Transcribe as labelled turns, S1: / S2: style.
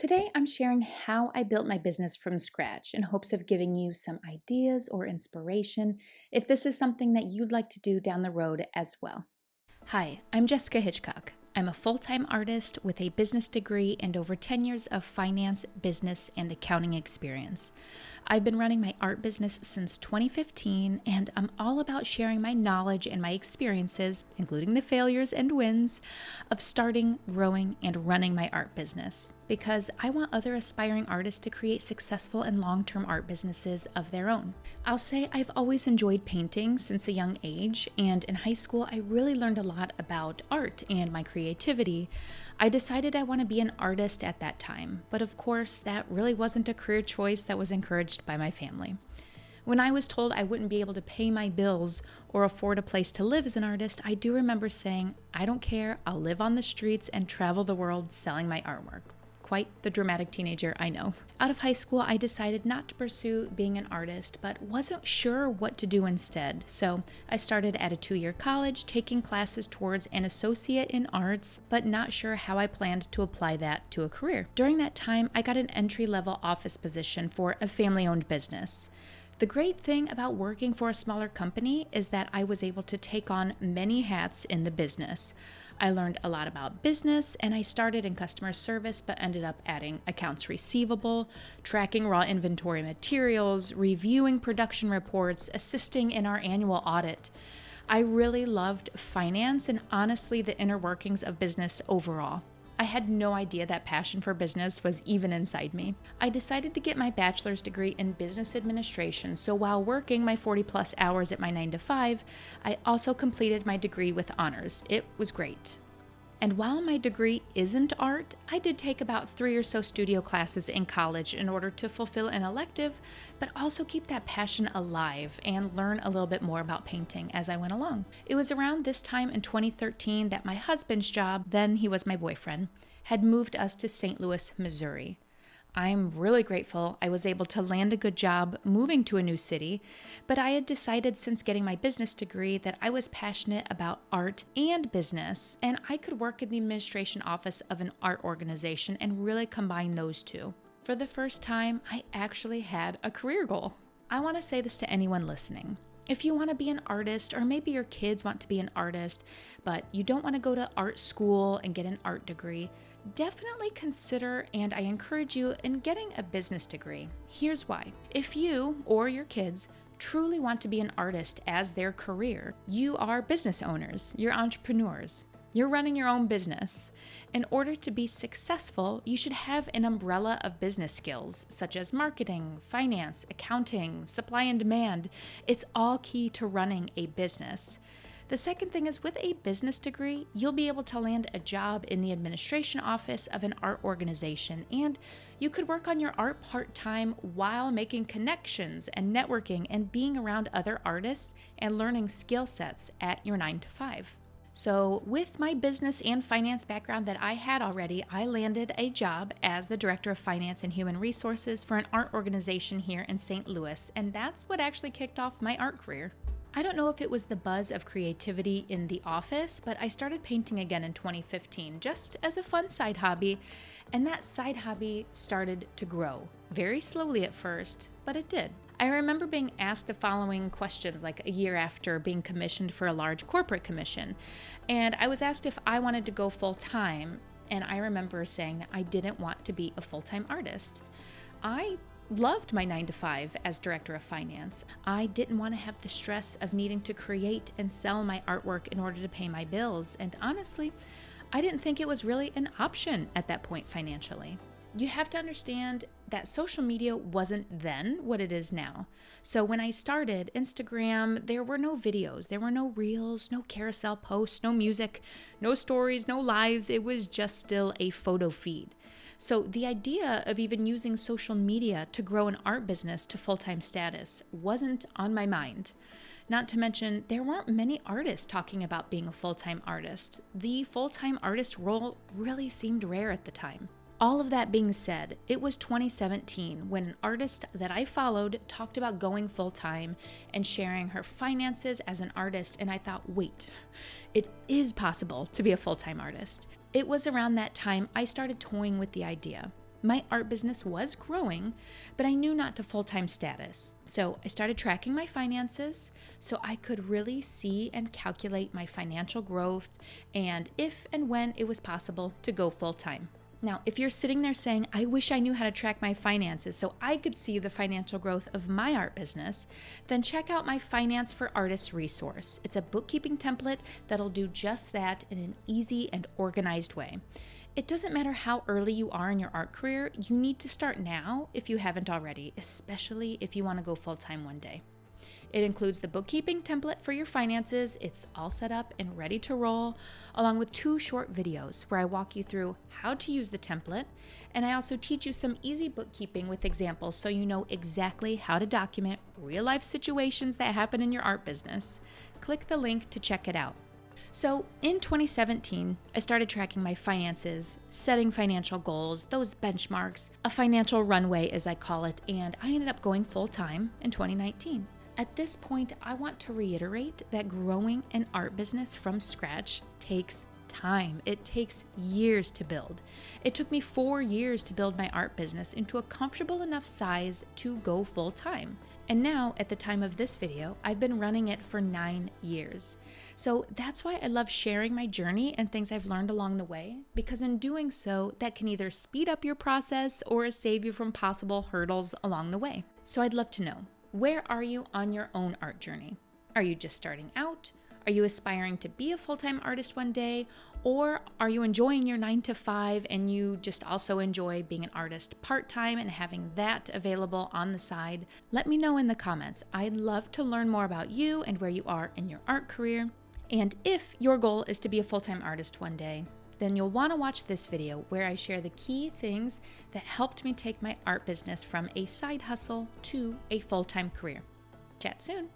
S1: Today, I'm sharing how I built my business from scratch in hopes of giving you some ideas or inspiration if this is something that you'd like to do down the road as well. Hi, I'm Jessica Hitchcock. I'm a full time artist with a business degree and over 10 years of finance, business, and accounting experience. I've been running my art business since 2015, and I'm all about sharing my knowledge and my experiences, including the failures and wins, of starting, growing, and running my art business. Because I want other aspiring artists to create successful and long term art businesses of their own. I'll say I've always enjoyed painting since a young age, and in high school, I really learned a lot about art and my creativity. I decided I want to be an artist at that time, but of course, that really wasn't a career choice that was encouraged by my family. When I was told I wouldn't be able to pay my bills or afford a place to live as an artist, I do remember saying, I don't care, I'll live on the streets and travel the world selling my artwork. Quite the dramatic teenager, I know. Out of high school, I decided not to pursue being an artist, but wasn't sure what to do instead. So I started at a 2-year college, taking classes towards an associate in arts, but not sure how I planned to apply that to a career. During that time, I got an entry-level office position for a family-owned business. The great thing about working for a smaller company is that I was able to take on many hats in the business. I learned a lot about business, and I started in customer service but ended up adding accounts receivable, tracking raw inventory materials, reviewing production reports, assisting in our annual audit. I really loved finance and honestly the inner workings of business overall. I had no idea that passion for business was even inside me. I decided to get my bachelor's degree in business administration, so while working my 40-plus hours at my 9 to 5, I also completed my degree with honors. It was great. And while my degree isn't art, I did take about 3 or so studio classes in college in order to fulfill an elective, but also keep that passion alive and learn a little bit more about painting as I went along. It was around this time in 2013 that my husband's job, then he was my boyfriend, had moved us to St. Louis, Missouri. I'm really grateful I was able to land a good job moving to a new city, but I had decided since getting my business degree that I was passionate about art and business, and I could work in the administration office of an art organization and really combine those two. For the first time, I actually had a career goal. I want to say this to anyone listening. If you want to be an artist, or maybe your kids want to be an artist, but you don't want to go to art school and get an art degree, definitely consider, and I encourage you, in getting a business degree. Here's why. If you or your kids truly want to be an artist as their career, you are business owners, you're entrepreneurs. You're running your own business. In order to be successful, you should have an umbrella of business skills, such as marketing, finance, accounting, supply and demand. It's all key to running a business. The second thing is, with a business degree, you'll be able to land a job in the administration office of an art organization, and you could work on your art part-time while making connections and networking and being around other artists and learning skill sets at your 9 to 5. So with my business and finance background that I had already, I landed a job as the Director of Finance and Human Resources for an art organization here in St. Louis, and that's what actually kicked off my art career. I don't know if it was the buzz of creativity in the office, but I started painting again in 2015, just as a fun side hobby, and that side hobby started to grow. Very slowly at first, but it did. I remember being asked the following questions like a year after being commissioned for a large corporate commission, and I was asked if I wanted to go full-time, and I remember saying that I didn't want to be a full-time artist. I loved my 9 to 5 as director of finance. I didn't want to have the stress of needing to create and sell my artwork in order to pay my bills, and honestly, I didn't think it was really an option at that point financially. You have to understand that social media wasn't then what it is now. So when I started Instagram, there were no videos, there were no reels, no carousel posts, no music, no stories, no lives. It was just still a photo feed. So the idea of even using social media to grow an art business to full-time status wasn't on my mind. Not to mention, there weren't many artists talking about being a full-time artist. The full-time artist role really seemed rare at the time. All of that being said, it was 2017 when an artist that I followed talked about going full-time and sharing her finances as an artist, and I thought, wait, it is possible to be a full-time artist. It was around that time I started toying with the idea. My art business was growing, but I knew not to full-time status. So I started tracking my finances so I could really see and calculate my financial growth and if and when it was possible to go full-time. Now, if you're sitting there saying, I wish I knew how to track my finances so I could see the financial growth of my art business, then check out my Finance for Artists resource. It's a bookkeeping template that'll do just that in an easy and organized way. It doesn't matter how early you are in your art career, you need to start now if you haven't already, especially if you want to go full-time one day. It includes the bookkeeping template for your finances. It's all set up and ready to roll, along with 2 short videos where I walk you through how to use the template, and I also teach you some easy bookkeeping with examples so you know exactly how to document real-life situations that happen in your art business. Click the link to check it out. So in 2017, I started tracking my finances, setting financial goals, those benchmarks, a financial runway as I call it, and I ended up going full-time in 2019. At this point, I want to reiterate that growing an art business from scratch takes time. It takes years to build. It took me 4 years to build my art business into a comfortable enough size to go full-time. And now, at the time of this video, I've been running it for 9 years. So that's why I love sharing my journey and things I've learned along the way, because in doing so, that can either speed up your process or save you from possible hurdles along the way. So I'd love to know, where are you on your own art journey? Are you just starting out? Are you aspiring to be a full-time artist one day? Or are you enjoying your 9 to 5 and you just also enjoy being an artist part-time and having that available on the side? Let me know in the comments. I'd love to learn more about you and where you are in your art career. And if your goal is to be a full-time artist one day, then you'll want to watch this video where I share the key things that helped me take my art business from a side hustle to a full-time career. Chat soon.